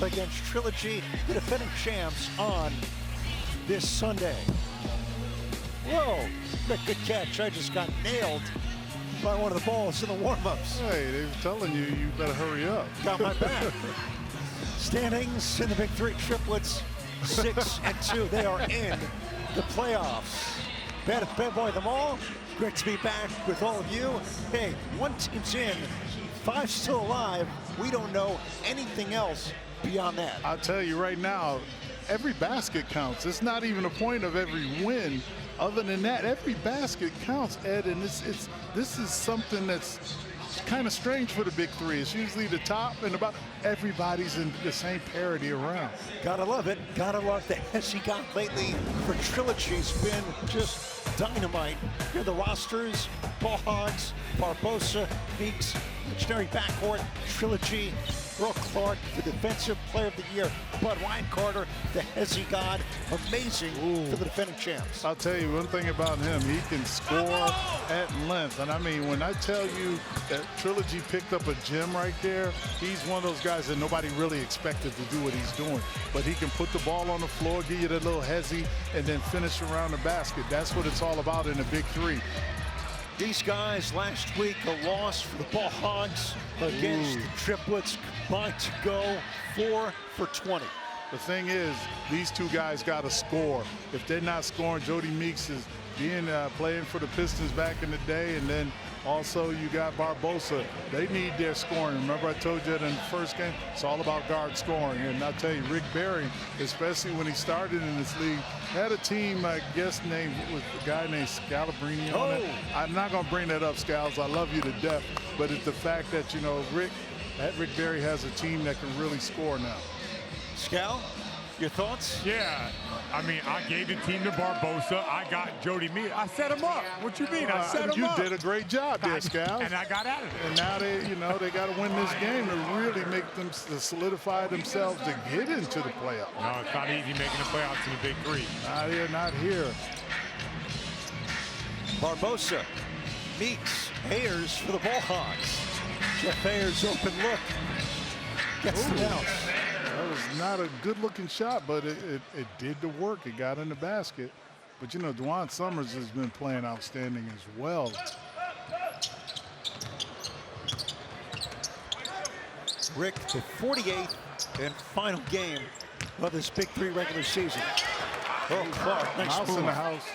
against Trilogy, the defending champs, on this Sunday. Whoa, good catch. I just got nailed by one of the balls in the warm-ups. Hey, they were telling you, you better hurry up. Got my back. Standings in the Big Three triplets, 6-2. They are in the playoffs. Bad boy them all. Great to be back with all of you. Hey, one team's in, 5 still alive. We don't know anything else beyond that. I'll tell you right now, every basket counts. It's not even a point of every win. Other than that, every basket counts, Ed, and this is something that's kind of strange for the Big Three. It's usually the top, and about everybody's in the same parity around. Gotta love it. Gotta love the as he got lately for Trilogy's been just dynamite. Here are the rosters: Hogs, Barbosa, Meeks, legendary backcourt, Trilogy, Earl Clark, the defensive player of the year, but Ryan Carter, the Hezzy God, amazing for the defending champs. I'll tell you one thing about him, he can score at length. And I mean, when I tell you that Trilogy picked up a gem right there, he's one of those guys that nobody really expected to do what he's doing. But he can put the ball on the floor, give you that little Hezzy, and then finish around the basket. That's what it's all about in the Big Three. These guys last week, a loss for the Ball Hogs against the triplets, combined to go 4 for 20. The thing is, these two guys got to score. If they're not scoring, Jody Meeks is playing for the Pistons back in the day, and then also you got Barbosa. They need their scoring. Remember I told you that in the first game, it's all about guard scoring. And I'll tell you, Rick Barry, especially when he started in this league, had a team, I guess, named with a guy named Scalabrini on it. I'm not going to bring that up, Scals. I love you to death. But it's the fact that, you know, Rick Barry has a team that can really score now. Scal, your thoughts? Yeah, I mean, I gave the team to Barbosa. I got Jody Meeks. I set him up. What you mean? I set him up. You did a great job there, Scal. And I got out of it. And now they got to win this game to really make them to solidify themselves to get into the playoffs. No, it's not easy making the playoffs in the Big Three. Not here, not here. Barbosa, Meeks, Ayers for the Ball Hogs. Jeff Ayers open look. Gets the bounce. That was not a good-looking shot, but it did the work. It got in the basket. But, you know, Dwan Summers has been playing outstanding as well. Rick, the 48th and final game of this Big Three regular season. Oh, Clark, nice Mouse move. in the house.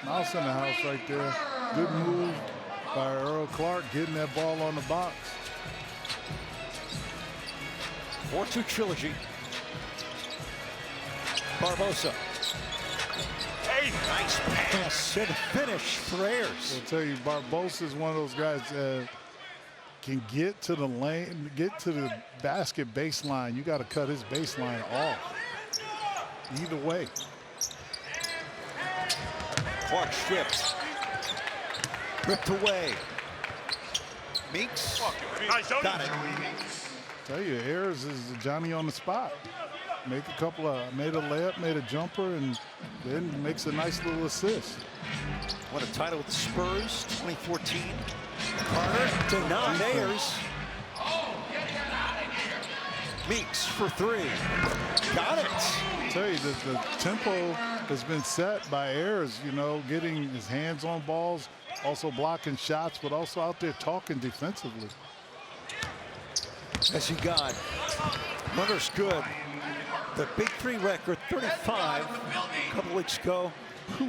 Mouse in the house right there. Good move by Earl Clark, getting that ball on the box. 4-2 Trilogy. Barbosa. Hey, Nice pass and finish for Ayers. I'll tell you, Barbosa is one of those guys that can get to the lane, get to the basket baseline. You got to cut his baseline off. Either way. Clark stripped. Ripped away. Meeks got it. Tell you, Ayers is Johnny on the spot. Made a layup, made a jumper, and then makes a nice little assist. Won a title with the Spurs, 2014. Carter denied Ayers. Meeks for 3. Got it. I tell you, the tempo has been set by Ayers, you know, getting his hands on balls, also blocking shots, but also out there talking defensively. As he got runners good. The Big Three record, 35 a couple weeks ago.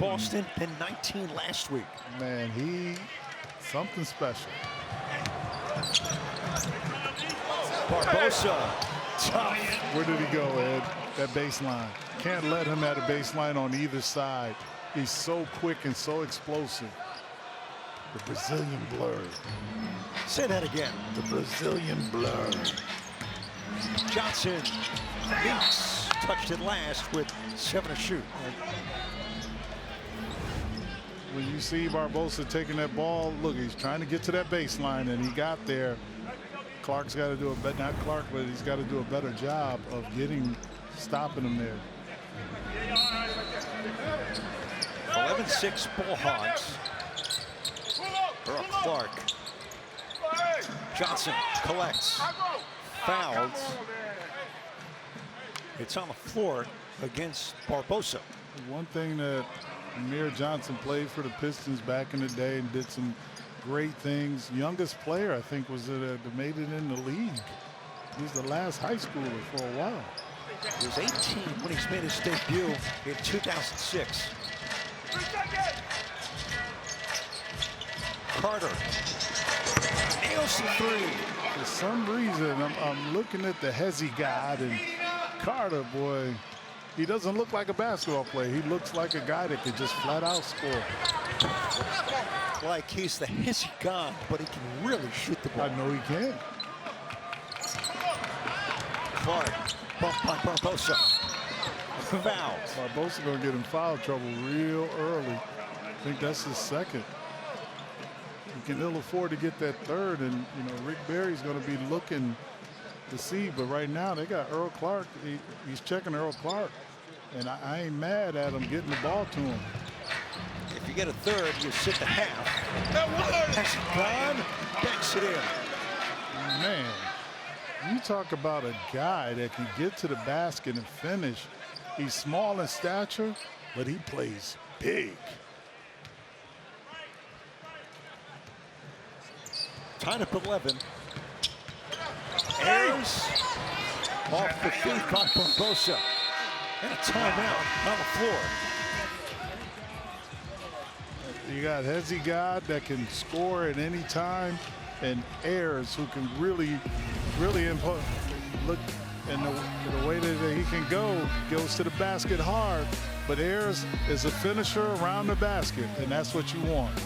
Boston and 19 last week. Man, he something special. Barbosa, tough. Where did he go, Ed? That baseline. Can't let him at a baseline on either side. He's so quick and so explosive. The Brazilian blur. Say that again. The Brazilian blur. Johnson, Meeks touched it last with 7 to shoot. When you see Barbosa taking that ball, look, he's trying to get to that baseline, and he got there. Clark's got to do a better, not Clark, but he's got to do a better job of stopping him there. 11-6 Ball Hogs. Earl Clark. Johnson collects. Fouled. It's on the floor against Barbosa. One thing that Amir Johnson played for the Pistons back in the day and did some great things. Youngest player, I think, was that made it in the league. He was the last high schooler for a while. He was 18 when he's made his debut in 2006. Carter nails the three. For some reason, I'm looking at the Hezzy guy, and Carter, boy, he doesn't look like a basketball player. He looks like a guy that could just flat out score. Like he's the hissy god, but he can really shoot the ball. I know he can. Clark, bumped by Barbosa. Foul. Barbosa gonna get in foul trouble real early. I think that's his second. He can ill afford to get that third, and you know Rick Barry's gonna be looking to see. But right now they got Earl Clark. He's checking Earl Clark, and I ain't mad at him getting the ball to him. If you get a third, you sit the half. That's gone. Backs it in. Man, you talk about a guy that can get to the basket and finish. He's small in stature, but he plays big. Tied up 11. Ayers off the feet by Barbosa. And a timeout on the floor. You got Hezzy God that can score at any time, and Ayers who can really input. Look, and the way that he can go, goes to the basket hard. But Ayers is a finisher around the basket, and that's what you want.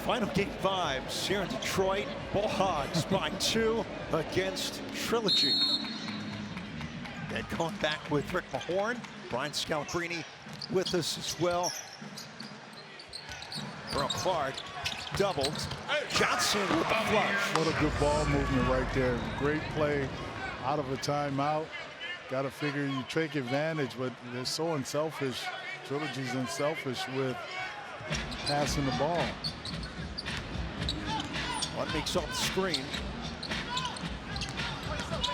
Final game 5 here in Detroit. Hogs by 2 against Trilogy. And going back with Rick Mahorn, Brian Scalabrine with us as well. Earl Clark doubled. Johnson with the flush. What a good ball movement right there. Great play out of a timeout. Got to figure you take advantage, but they're so unselfish. Trilogy's unselfish with passing the ball. One Meeks off the screen.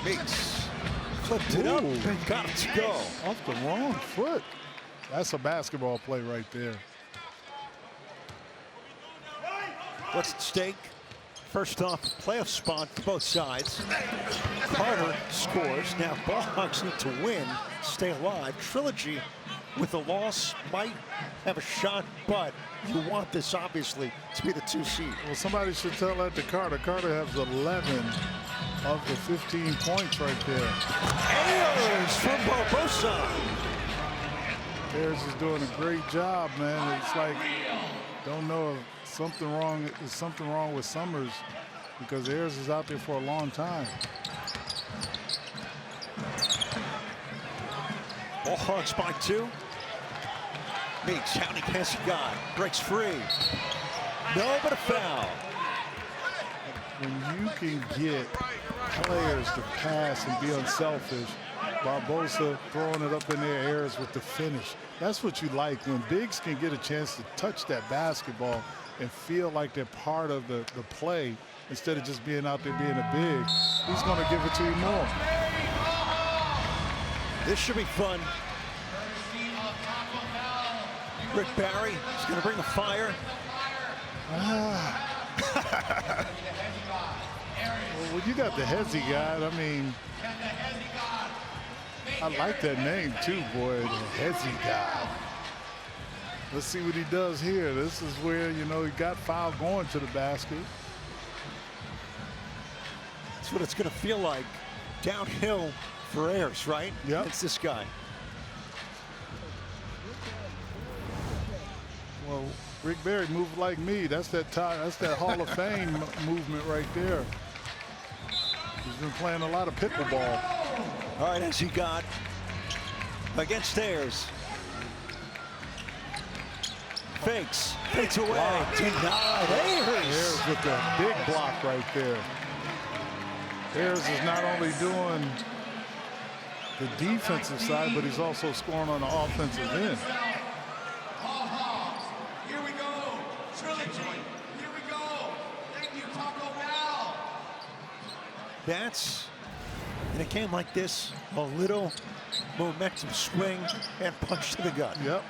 Meeks flipped it up and got it to go. Off the wrong foot. That's a basketball play right there. What's at stake? First off, playoff spot for both sides. Carter scores. Now Hogs need to win, stay alive. Trilogy with a loss might have a shot, but you want this obviously to be the 2 seed. Well, somebody should tell that to Carter. Carter has 11 of the 15 points right there. Ayers from Barbosa. Ayers is doing a great job, man. It's like, don't know if something wrong with Summers, because Ayers is out there for a long time. Hogs by 2. Meeks, counting has got, breaks free. No, but a foul. when you can get players to pass and be unselfish, Barbosa throwing it up in their airs with the finish. That's what you like, when bigs can get a chance to touch that basketball and feel like they're part of the play instead of just being out there being a big. He's going to give it to you more. This should be fun. Rick Barry is going to bring the fire. Well, when you got the Hezzy God, I mean, I like that name too, boy, the Hezzy God. Let's see what he does here. This is where, you know, he got foul going to the basket. That's what it's going to feel like downhill for Ayers, right? Yep. It's this guy. Well, Rick Barry moved like me. That's that Hall of Fame movement right there. He's been playing a lot of pickleball. All right, as he got against Ayers. Fakes away. Denied. Ayers with the big block right there. Ayers is not only doing the defensive side, but he's also scoring on the offensive end. Here we go. Trilogy. Here we go. Thank you, Taco Bell. That's, in a game like this, a little momentum swing and punch to the gut. Yep.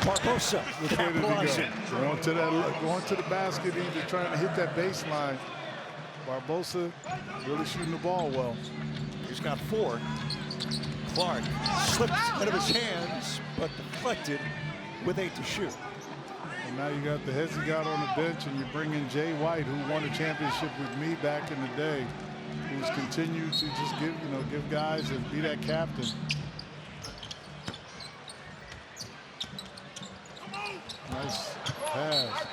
Barbosa capitalizing. Going to the basket, either trying to hit that baseline. Barbosa really shooting the ball well. He's got 4. Clark slipped out of his hands, but deflected with 8 to shoot. And now you got the Hezzy God on the bench, and you bring in Jay White, who won a championship with me back in the day, who's continued to just give guys and be that captain. Nice pass.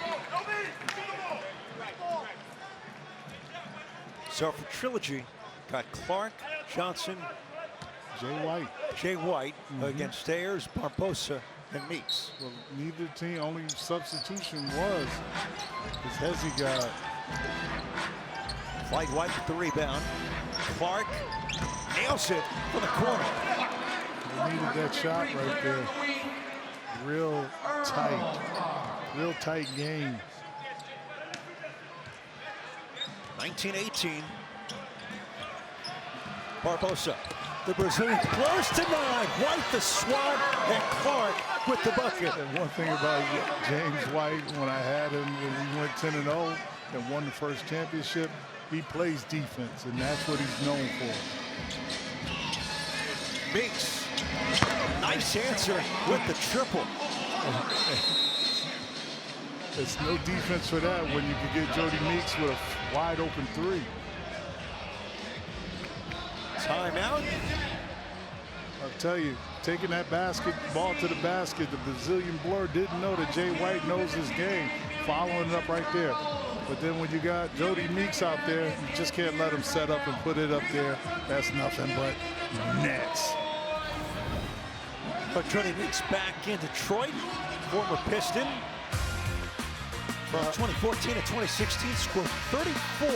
So for Trilogy, got Clark, Johnson, Jay White. against Ayers, Barbosa, and Meeks. Well, neither team, only substitution was his Hezzy God. Clyde White with the rebound. Clark nails it from the corner. They needed that shot right there. Real tight game. 19-18. Barbosa, the Brazilian, close to 9. White the swat, and Clark with the bucket. And one thing about James White, when I had him, when we went 10-0 and won the first championship, he plays defense, and that's what he's known for. Meeks, nice answer with the triple. It's no defense for that when you can get Jody Meeks with a wide open 3. Timeout. I'll tell you, taking that basketball to the basket, the Brazilian blur didn't know that Jay White knows his game, following it up right there. But then when you got Jody Meeks out there, you just can't let him set up and put it up there. That's nothing but nets. But Jody Meeks back in Detroit, former Piston. From 2014 to 2016, scored 34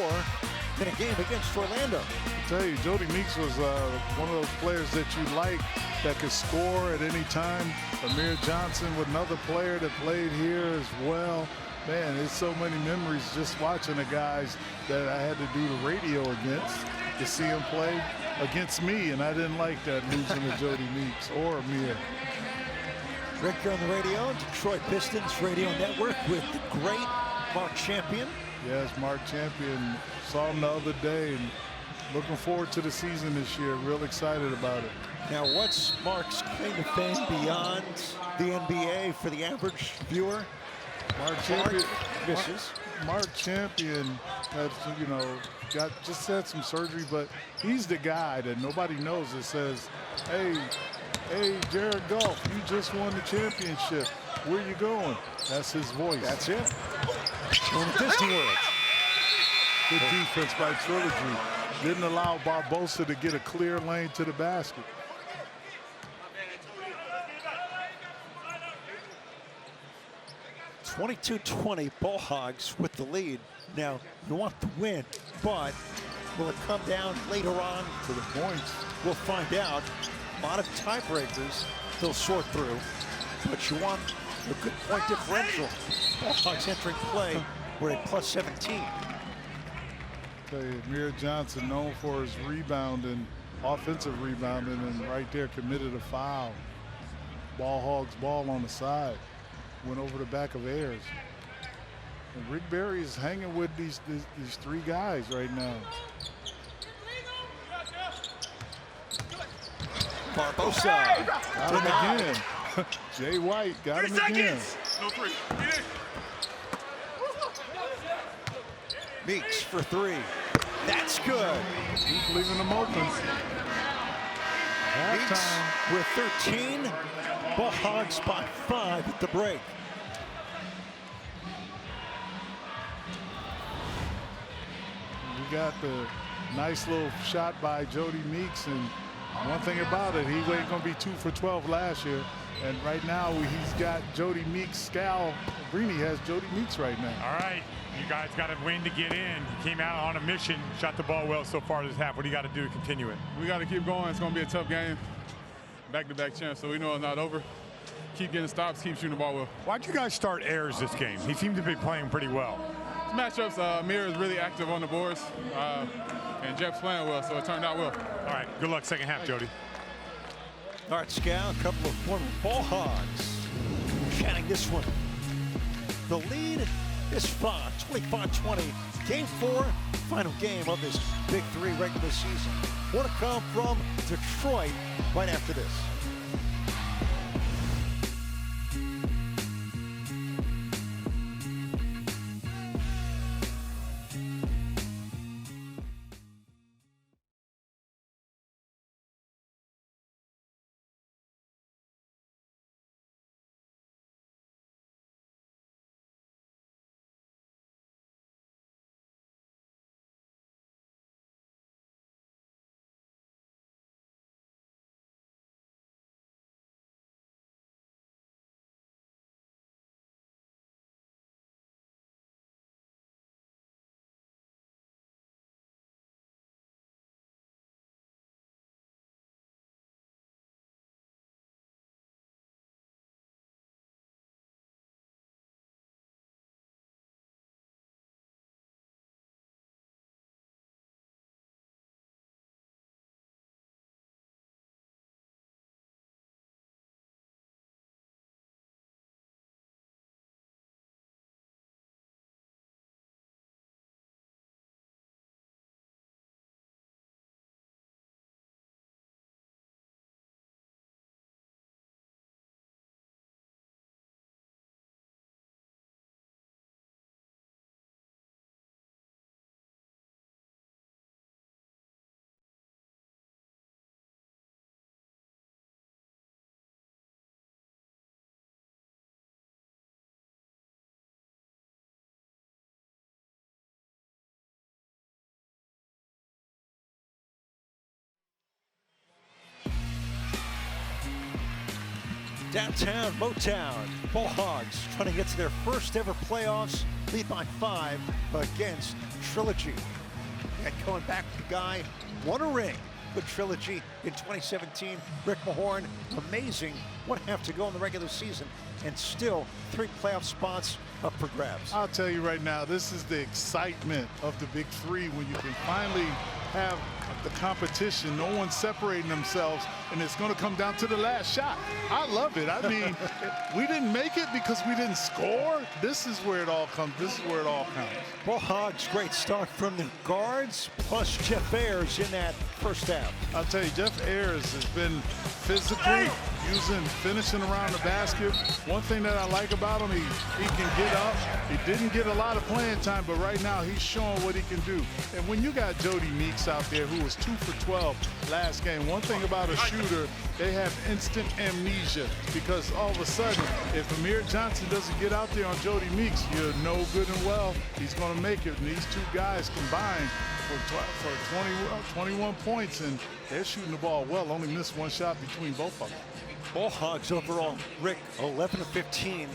in a game against Orlando. I tell you, Jody Meeks was one of those players that you like that could score at any time. Amir Johnson with another player that played here as well. Man, there's so many memories just watching the guys that I had to do the radio against to see him play against me, and I didn't like that, losing to Jody Meeks or Amir. Rick, you're on the radio, Detroit Pistons Radio Network with the great Mark Champion. Yes, Mark Champion. Saw him the other day, and looking forward to the season this year. Real excited about it. Now, what's Mark's claim to fame beyond the NBA for the average viewer? Mark Champion has, just had some surgery, but he's the guy that nobody knows that says, hey, Jared Goff, you just won the championship. Where you going? That's his voice. That's him. Going to Disney World. Good defense by Trilogy. Didn't allow Barbosa to get a clear lane to the basket. 22-20, Ball Hogs with the lead. Now, you want the win, but will it come down later on To the points. We'll find out. A lot of tiebreakers they'll sort through, but you want a good point differential. Ball Hogs entering play. We're at plus 17. Tell you, Amir Johnson, known for his rebounding, offensive rebounding, and right there committed a foul. Ball Hogs ball on the side. Went over the back of Ayers. And Rick Barry is hanging with these three guys right now. Barbosa. Got him again. Jay White got him again. No three. Meeks for three. That's good. Keep leaving them open. Meeks Halftime. with 13. Ball Hogs by 5 at the break. We got the nice little shot by Jody Meeks, and one thing about it, he ain't gonna be 2 for 12 last year, and right now he's got Jody Meeks. Brini has Jody Meeks right now. All right, you guys got to win to get in. He came out on a mission, shot the ball well so far this half. What do you got to do to continue it? We got to keep going. It's going to be a tough game. Back-to-back champs, so we know it's not over. Keep getting stops, keep shooting the ball well. Why'd you guys start Ayers this game? He seemed to be playing pretty well. Matchups, Amir is really active on the boards, and Jeff's playing well, so it turned out well. All right, good luck second half, Jody. All right, Scal, a couple of former Ball Hogs chatting this one. The lead is 25-20. Game 4, final game of this Big 3 regular season. More to come from Detroit right after this. Downtown Motown, Ball Hogs trying to get to their first ever playoffs, lead by 5 against Trilogy. And going back to the guy, won a ring with Trilogy in 2017. Rick Mahorn, amazing. 1 half to go in the regular season, and still 3 playoff spots up for grabs. I'll tell you right now, this is the excitement of the Big 3 when you can finally have the competition. No one's separating themselves, and it's going to come down to the last shot. I love it. I mean, we didn't make it because we didn't score. This is where it all comes. This is where it all counts. Ball Hogs, great start from the guards, plus Jeff Ayers in that first half. I'll tell you, Jeff Ayers has been physically finishing around the basket. One thing that I like about him, he can get up. He didn't get a lot of playing time, but right now he's showing what he can do. And when you got Jody Meeks out there, who was 2 for 12 last game, one thing about a shooter, they have instant amnesia, because all of a sudden, if Amir Johnson doesn't get out there on Jody Meeks, you're no good and well. He's going to make it. And these two guys combined for 21 points, and they're shooting the ball well. Only missed 1 shot between both of them. Ball Hogs overall, Rick, 11 of 15.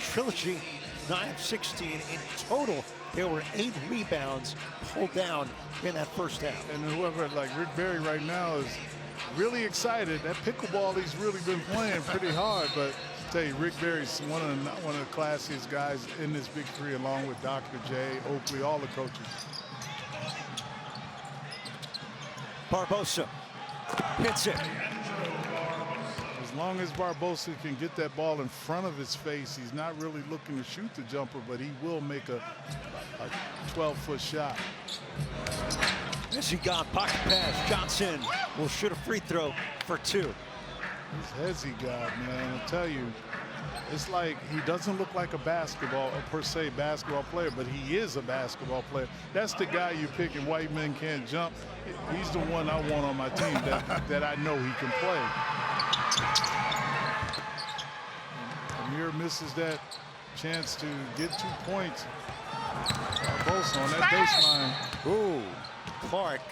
Trilogy, 9 of 16 in total. There were 8 rebounds pulled down in that first half. And whoever, like Rick Barry right now, is really excited. That pickleball, he's really been playing pretty hard. But I tell you, Rick Barry's one of the classiest guys in this Big Three, along with Dr. J, Oakley, all the coaches. Barbosa hits it. As long as Barbosa can get that ball in front of his face, he's not really looking to shoot the jumper, but he will make a 12-foot shot. As he got pocket pass, Johnson will shoot a free throw for 2. These heads he got, man, I tell you, it's like he doesn't look like a per se basketball player, but he is a basketball player. That's the guy you pick and white men can't jump. He's the one I want on my team that I know he can play. Amir misses that chance to get 2 points. Barbosa on that baseline. Ooh, Clark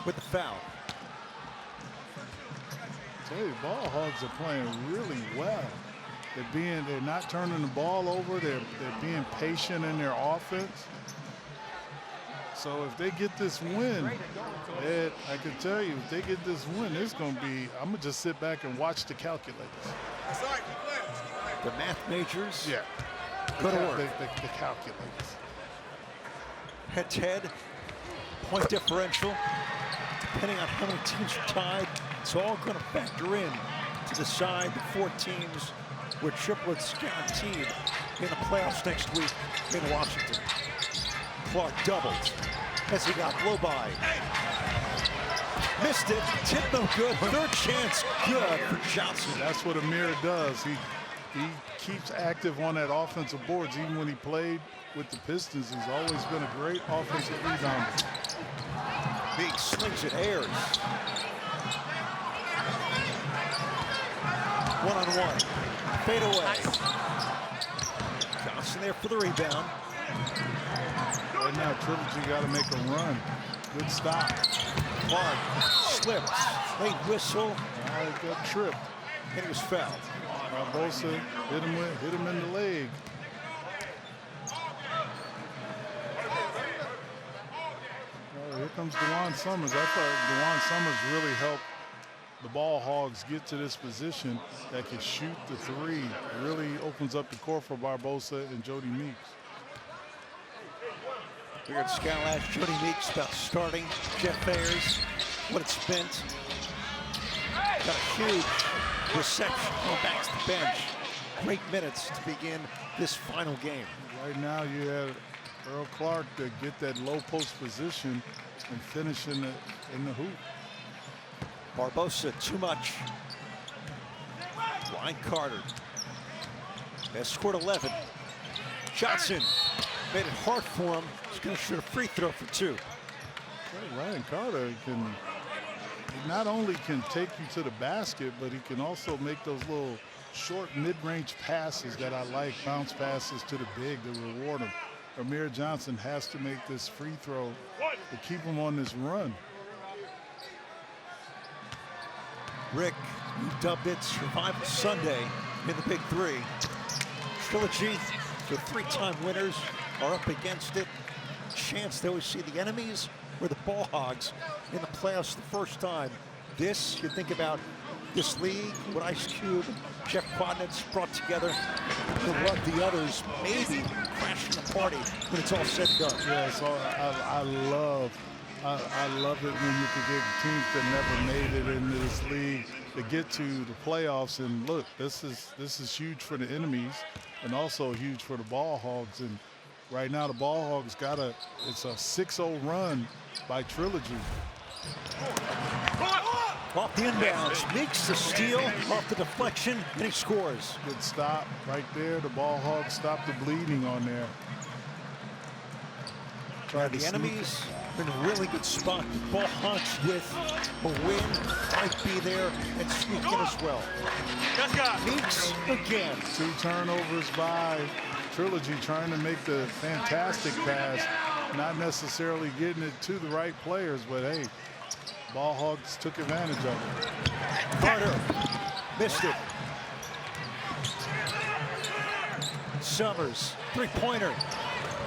with the foul. I tell you, ball hogs are playing really well. They're not turning the ball over. They're being patient in their offense. So if they get this win, Ed, I can tell you, if they get this win, it's going to be, I'm going to just sit back and watch the calculators. The math majors. Yeah. Go to work. The calculators. Head-to-head, point differential, depending on how many teams are tied, it's all going to factor in to decide the 4 teams with triplets guaranteed in the playoffs next week in Washington. Clark doubles as he got blow by. Missed it, tip no good, 3rd chance good for Johnson. That's what Amir does. He keeps active on that offensive boards. Even when he played with the Pistons, he's always been a great offensive rebounder. Big slings it, airs. 1-on-1, fade away. Johnson there for the rebound. Right now, Trilogy got to make a run. Good stop. Clark slips, late whistle, Got tripped. and he was fouled. Barbosa hit him in the leg. Oh, here comes DeJuan Summers. I thought DeJuan Summers really helped the ball hogs get to this position that can shoot the 3. It really opens up the court for Barbosa and Jody Meeks. We heard Scott last Jody Meeks about starting Jeff Ayers, what it spent. Got a huge reception going back to the bench. Great minutes to begin this final game. Right now you have Earl Clark to get that low post position and finish in the hoop. Barbosa, too much. Ryan Carter has scored 11. Johnson made it hard for him. He's going to shoot a free throw for 2. Ryan Carter he not only can take you to the basket, but he can also make those little short mid-range passes that I like, bounce passes to the big to reward him. Amir Johnson has to make this free throw to keep him on this run. Rick, you dubbed it Survival Sunday in the Big Three. Trilogy, the 3-time winners, are up against it. Chance they always see the enemies were the ball hogs in the playoffs the first time. This, you think about this league, what Ice Cube, Jeff Quadnitz brought together, to rub the others, maybe crashing the party when it's all said and done. Yeah, so I love it when you can get teams that never made it into this league to get to the playoffs. And look, this is huge for the enemies and also huge for the ball hogs. And right now the ball hogs it's a 6-0 run by Trilogy. Off the inbounds, makes the steal, off the deflection, and he scores. Good stop right there. The ball hogs stopped the bleeding on there. The enemies are in a really good spot. The ball hogs with a win might be there and sneak in as well. Meeks again. 2 turnovers by Trilogy, trying to make the fantastic pass, not necessarily getting it to the right players, but hey, ball hogs took advantage of it. Carter missed it. Summers, three-pointer,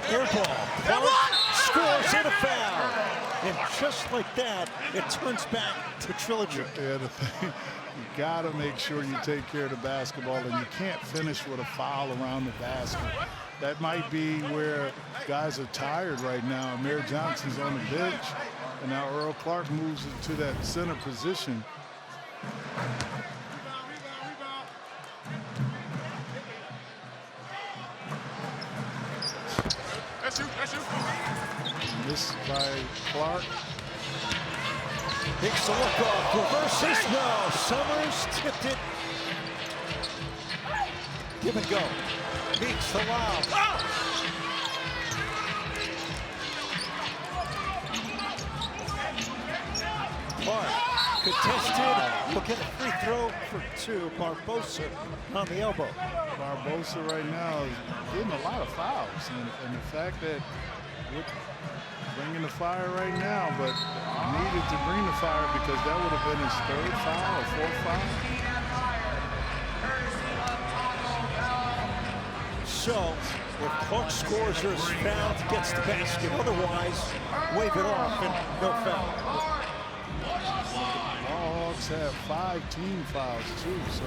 air ball. Clark scores and a foul. And just like that, it turns back to Trilogy. Yeah, the thing, you gotta make sure you take care of the basketball, and you can't finish with a foul around the basket. That might be where guys are tired right now. Amir Johnson's on the bench, and now Earl Clark moves into that center position. That's you. Missed by Clark. Takes a look off, reverses, no. Summers tipped it. Give and go. Meeks the lob. Clark contested. Will get a free throw for two. Barbosa on the elbow. Barbosa right now is getting a lot of fouls, and the fact that we're bringing the fire right now, but needed to bring the fire because that would have been his third foul or fourth foul. So, if Clark scores or is fouled, gets the basket. Otherwise, wave it off and no foul. Hogs have 5 team fouls too, so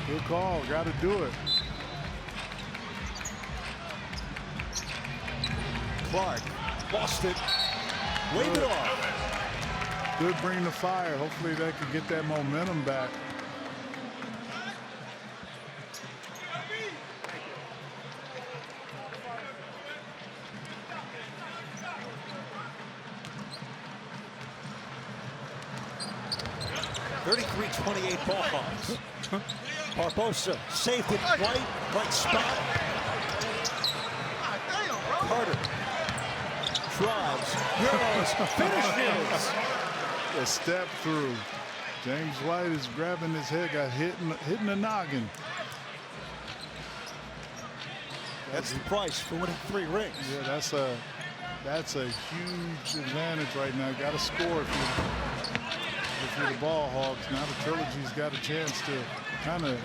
good call. Got to do it. Clark lost it. Wave it off. Good bring the fire. Hopefully they could get that momentum back. .38 ball Hogs. Barbosa saved it right spot. Carter drives, goes, finishes. A step through. James White is grabbing his head, got hitting the noggin. That's the price for winning 3 rings. Yeah, that's a huge advantage right now. Got to score if you're the ball Hogs. Now the Trilogy's got a chance to kind of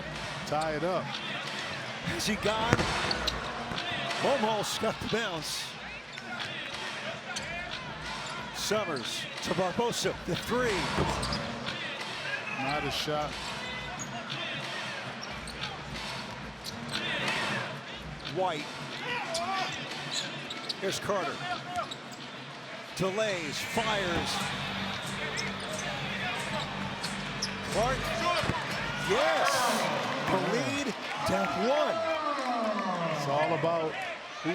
tie it up. Has he gone? Almost got the bounce. Summers to Barbosa, the 3. Not a shot. White. Here's Carter. Delays, fires. Clark. Yes. The lead down 1. It's all about who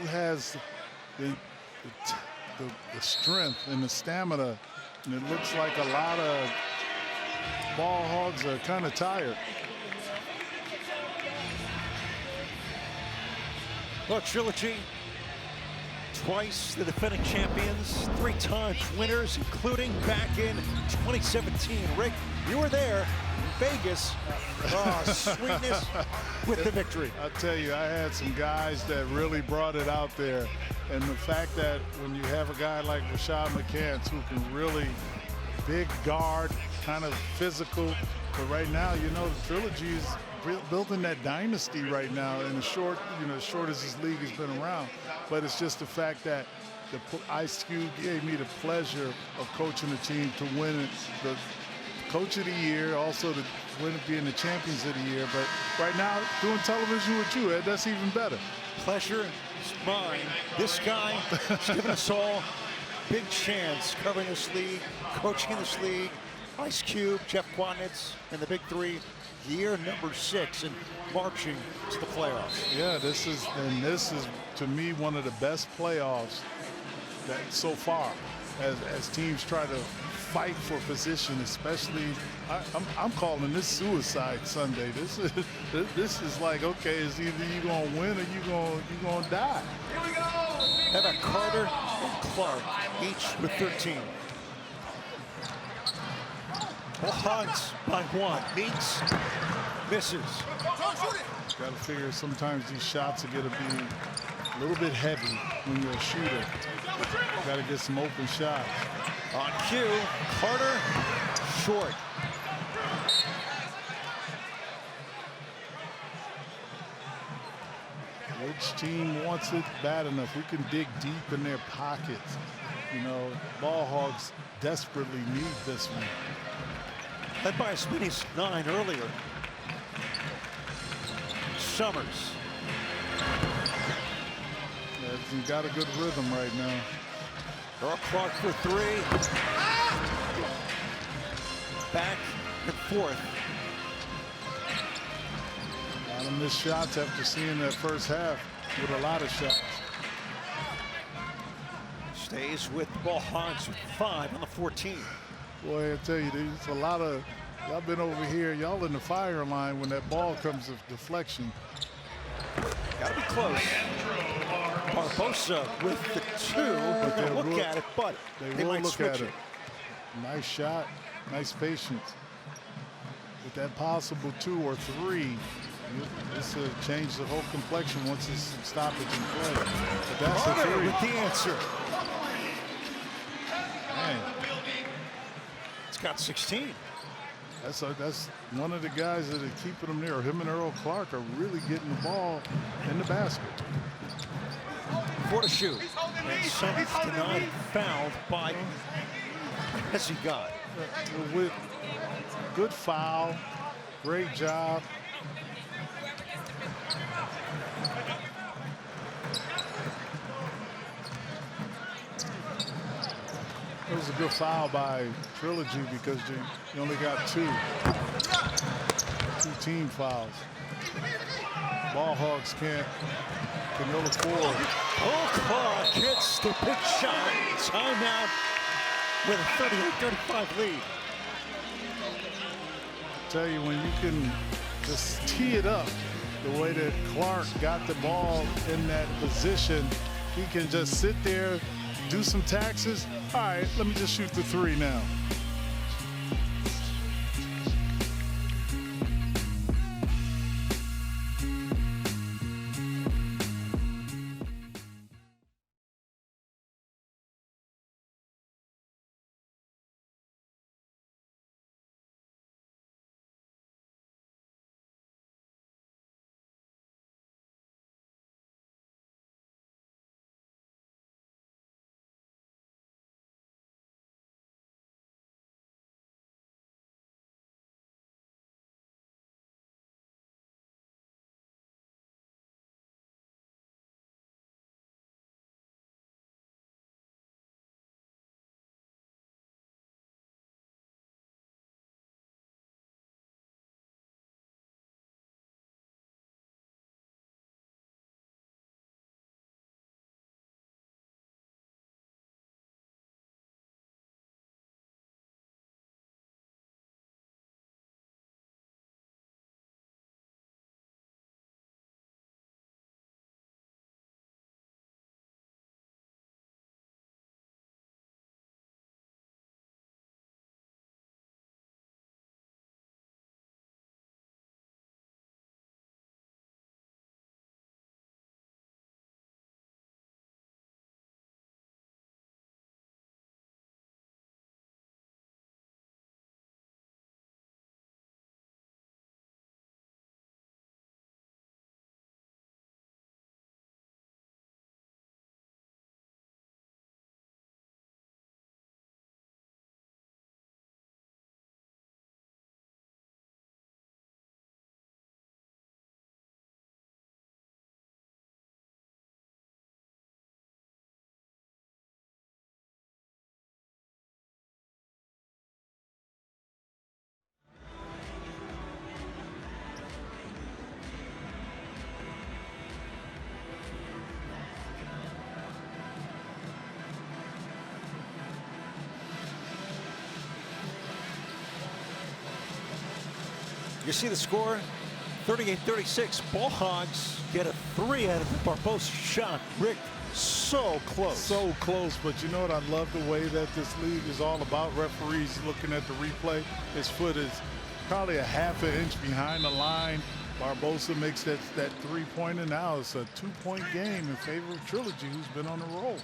has the strength and the stamina. And it looks like a lot of ball Hogs are kind of tired. Well, Trilogy, twice the defending champions, 3 times winners, including back in 2017. Rick, you were there in Vegas. Oh, sweetness with the victory. I'll tell you, I had some guys that really brought it out there. And the fact that when you have a guy like Rashad McCants who can really big guard, kind of physical, but right now, you know, the Trilogy is building that dynasty right now in the short, as short as this league has been around. But it's just the fact that the Ice Cube gave me the pleasure of coaching the team to win it, the Coach of the Year, also to win it, being the champions of the year. But right now, doing television with you, Ed, that's even better. Pleasure is mine. This guy has given us all big chance covering this league, coaching this league. Ice Cube, Jeff Quadnitz, and the Big 3. Year number 6 and marching to the playoffs. Yeah, this is to me one of the best playoffs that so far, as teams try to fight for position, especially. I'm calling this Suicide Sunday. This is like, okay, it's either you gonna win or you gonna die. Here we go. How about Carter and Clark, each with 13. Well, Hogs by 1. Meeks misses. Got to figure sometimes these shots are going to be a little bit heavy when you're a shooter. Got to get some open shots. On cue, Carter, short. Which team wants it bad enough? We can dig deep in their pockets. You know, Ball Hogs desperately need this one. Led by as many as 9 earlier. Summers. He's got a good rhythm right now. Earl Clark for 3. Back and forth. A lot of missed shots after seeing that first half with a lot of shots. Stays with the Ball Hogs with 5 on the 14. Boy, I tell you, there's a lot of, y'all been over here, y'all in the fire line when that ball comes with deflection. Gotta be close. Barbosa with the 2, but they'll look at it, but they will might look switch at it. Nice shot, nice patience. With that possible 2 or 3, this will change the whole complexion once there's some stoppage in play. But that's the Carter 3. with the answer. Man, It's got 16. that's one of the guys that are keeping them there. Him and Earl Clark are really getting the ball in the basket. 4 to shoot. And Summers denied, fouled by Hesiod. With good foul, great job. It was a good foul by Trilogy because you only got 2 team fouls. Ball Hogs can go forward. Oh, Clark hits the big shot. Timeout with a 38-35 lead. Tell you, when you can just tee it up the way that Clark got the ball in that position, he can just sit there, do some taxes. All right, let me just shoot the 3 now. You see the score? 38-36. Ball Hogs get a 3 out of the Barbosa shot. Rick, so close. So close, but you know what? I love the way that this league is all about referees looking at the replay. His foot is probably a half an inch behind the line. Barbosa makes that 3-pointer. Now it's a 2-point game in favor of Trilogy, who's been on a roll.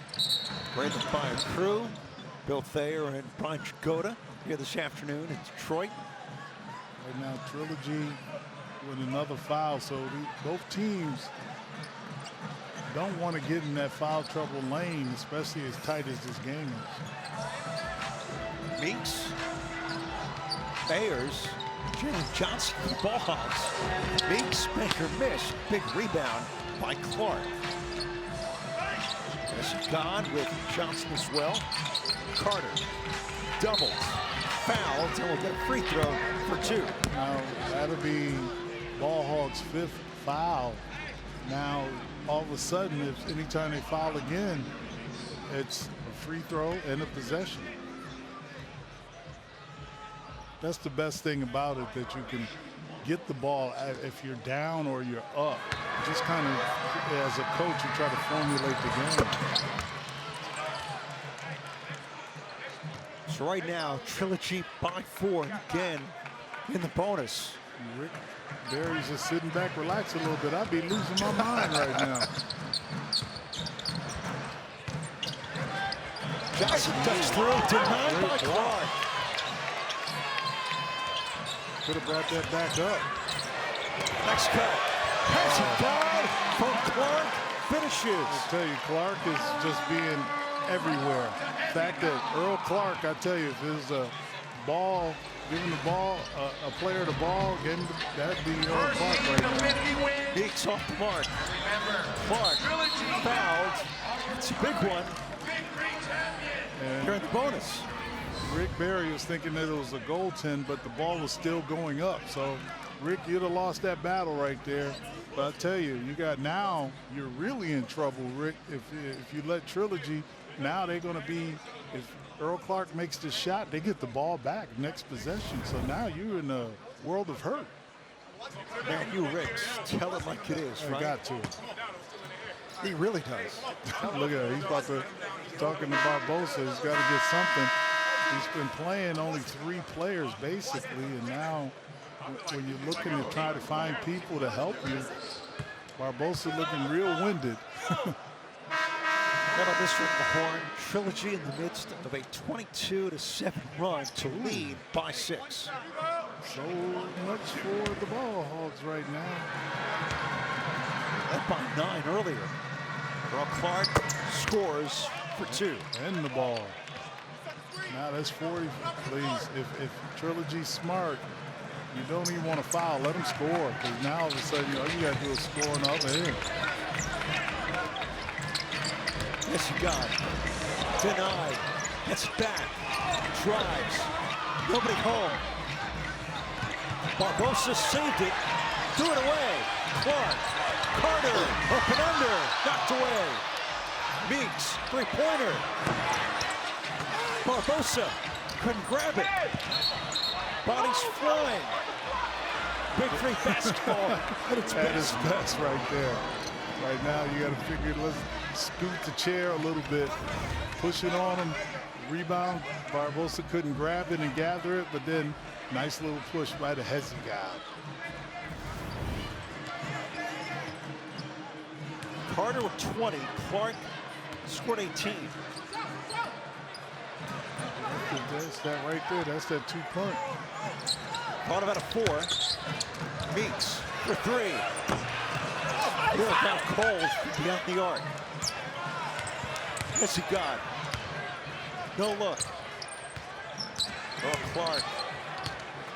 Great by a crew. Bill Thayer and Brian Jagoda here this afternoon in Detroit. Right now, Trilogy with another foul. So both teams don't want to get in that foul trouble lane, especially as tight as this game is. Meeks, Ayers, Jalen Johnson, the ball hogs. Meeks, Baker miss. Big rebound by Clark. There's God with Johnson as well. Carter doubles, fouls, and we'll get a free throw for 2. Now, that'll be ball hogs' 5th foul. Now, all of a sudden, if anytime they foul again, it's a free throw and a possession. That's the best thing about it, that you can get the ball if you're down or you're up. Just kind of, as a coach, you try to formulate the game. So right now, Trilogy by 4 again in the bonus. Rick Barry's just sitting back, relax a little bit. I'd be losing my mind right now. Johnson ducks through, denied by Clark. Could have brought that back up. Next cut. Has it gone from Clark? Finishes. I tell you, Clark is just being everywhere. The fact that Earl Clark, I tell you, if there's a ball, giving the ball, a player the ball, that'd be Earl Clark right now. Meeks off the mark. Clark fouled. It's a big one. And Here in the bonus. Rick Barry was thinking that it was a goaltend, but the ball was still going up. So, Rick, you'd have lost that battle right there. But I tell you, now you're really in trouble, Rick. If you let Trilogy, now they're going to be, if Earl Clark makes the shot, they get the ball back next possession. So now you're in a world of hurt. Man, you Ricks, tell it like it is, I right? got to. He really does. Look at that. He's about to, talking to Barbosa. He's got to get something. He's been playing only 3 players, basically, and now when you're looking to try to find people to help you, Barbosa looking real winded. Got on this from the horn. Trilogy in the midst of a 22-7 run to lead by 6. So much for the ball hogs right now. Led by 9 earlier. Earl Clark scores for 2. And the ball. Now that's 40, please. If Trilogy's smart, you don't even want to foul. Let them score. Because now all of a sudden, all you got to do is score on the other end. Yes, you got it. Denied. Gets back. Drives. Nobody home. Barbosa saved it. Threw it away. Clark. Carter. Up and under. Knocked away. Meeks. Three-pointer. Barbosa couldn't grab it. Bodies flying. Big free basketball at its At his best. best right there. Right now, you got to figure, let's scoot the chair a little bit. Push it on him. Rebound. Barbosa couldn't grab it and gather it, but then nice little push by the Hezegad. Carter with 20. Clark scored 18. That's that right there. That's that 2-point. Caught him at a 4. Meeks for 3. Really got cold beyond the arc. Yes, he got. No look. Earl Clark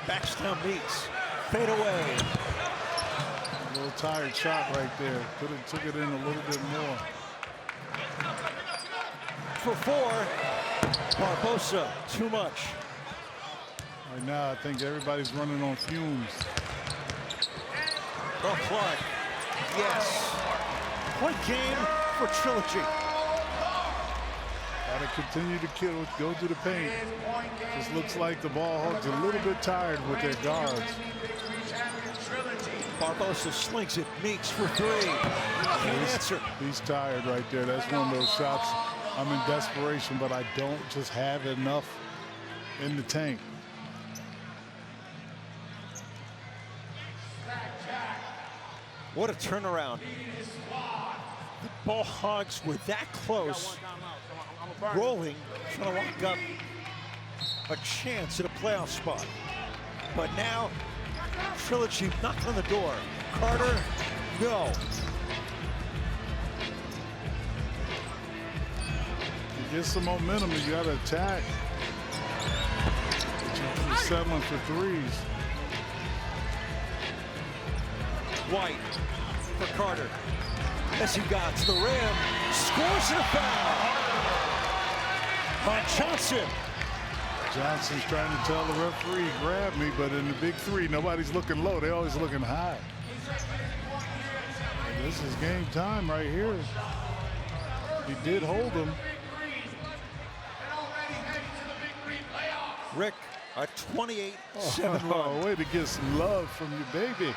backs down Meeks. Fade away. A little tired shot right there. Could have took it in a little bit more. For 4. Barbosa, too much. Right now, I think everybody's running on fumes. Earl Clark, yes. Point game for Trilogy. Got to continue to go to the paint. Just looks like the ball hogs a little bit tired with their guards. Barbosa slings it. Meeks for 3. Can't answer. He's tired right there. That's one of those shots. I'm in desperation, but I don't just have enough in the tank. What a turnaround. The ball hogs were that close, rolling, trying to lock up a chance at a playoff spot. But now, Trilogy knocking on the door. Carter, no. get some momentum, you got to attack. You're settling for threes. White for Carter. As he got to the rim, scores and a foul on Johnson. Johnson's trying to tell the referee, grab me, but in the big three, nobody's looking low. They're always looking high. And this is game time right here. He did hold him. Rick, a 28-7 run. Way to get some love from your baby.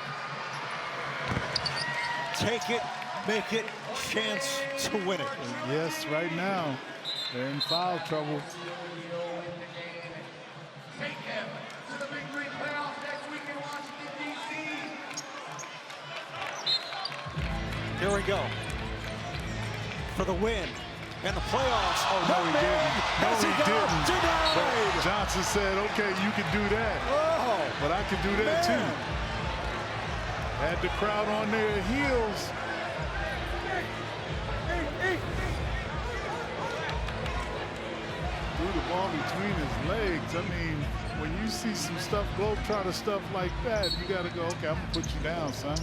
Take it, make it, chance to win it. And yes, right now, they're in foul trouble. Take them to the Big Three playoffs next week in Washington, D.C. Here we go. For the win and the playoffs. Oh, no, he didn't. No, he didn't. Denied. But Johnson said, okay, you can do that. Oh, But I can do that man. too. Had the crowd on their heels. Threw the ball between his legs. I mean, when you see some stuff, globetrotter stuff like that, you got to go, okay, I'm going to put you down, son.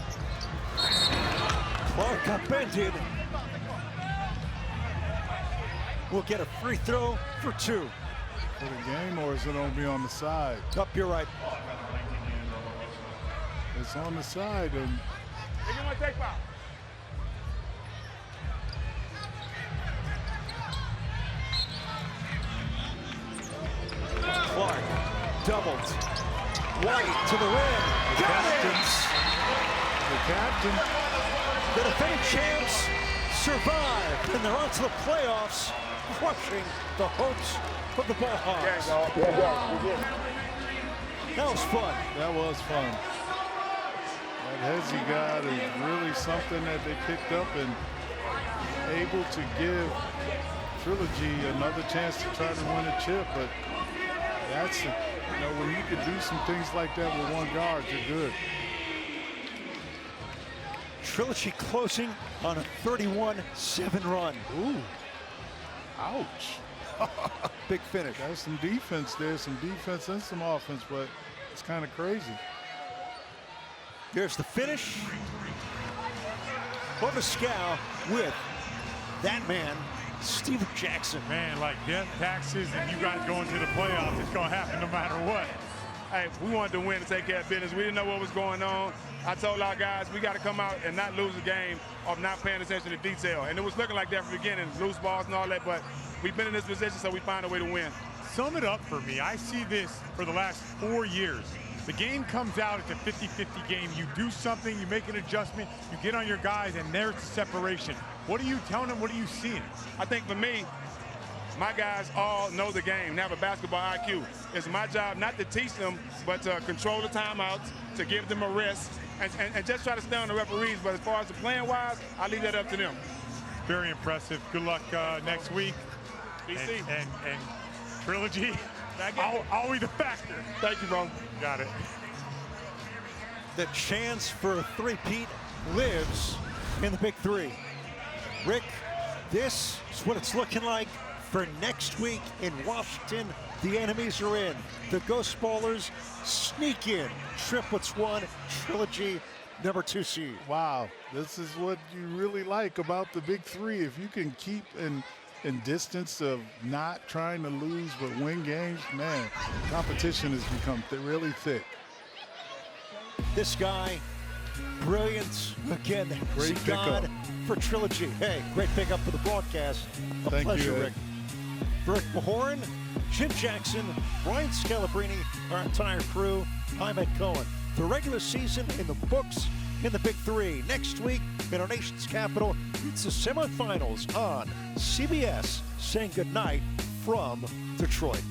Clark upended. We'll get a free throw for two. For the game, or is it going to be on the side? Up, you're right. It's on the side, and Clark doubled. White to the rim. Got it! the captain. The defending champs survive, and they're on to the playoffs, crushing the hopes of the Ball Hogs. That was fun. That was fun. That heads he got is really something that they picked up and able to give Trilogy another chance to try to win a chip. But that's, when you can do some things like that with one guard, you're good. Trilogy closing on a 31-7 run. Ooh. Ouch. Big finish. There's some defense there, some defense and some offense, but it's kind of crazy. Here's the finish. Scow with that man, Steven Jackson. Man, like death taxes and you guys going to the playoffs, it's going to happen no matter what. Hey, we wanted to win and take care of business. We didn't know what was going on. I told our guys we got to come out and not lose a game of not paying attention to detail. And it was looking like that from the beginning, loose balls and all that, but we've been in this position, so we find a way to win. Sum it up for me. I see this for the last 4 years. The game comes out, it's a 50-50 game. You do something, you make an adjustment, you get on your guys, and there's separation. What are you telling them? What are you seeing? I think for me, my guys all know the game and have a basketball IQ. It's my job not to teach them, but to control the timeouts, to give them a rest, and just try to stay on the referees. But as far as the playing-wise, I leave that up to them. Very impressive. Good luck next week. DC. And Trilogy, I'll be the factor. Thank you, bro. Got it. The chance for a three-peat lives in the Big Three. Rick, this is what it's looking like for next week in Washington. The enemies are in. The Ghost Ballers sneak in. Triplets won. Trilogy, number 2 seed. Wow, this is what you really like about the Big Three. If you can keep in distance of not trying to lose but win games, man, competition has become really thick. This guy, brilliant. Again, Great he's a god pickup. for Trilogy. Hey, great pickup for the broadcast. A Thank pleasure, you, Ed. Rick. For Rick Mahoran, Jim Jackson, Brian Scalabrine, our entire crew, I'm Ed Cohen. The regular season in the books in the Big Three. Next week in our nation's capital, it's the semifinals on CBS, saying goodnight from Detroit.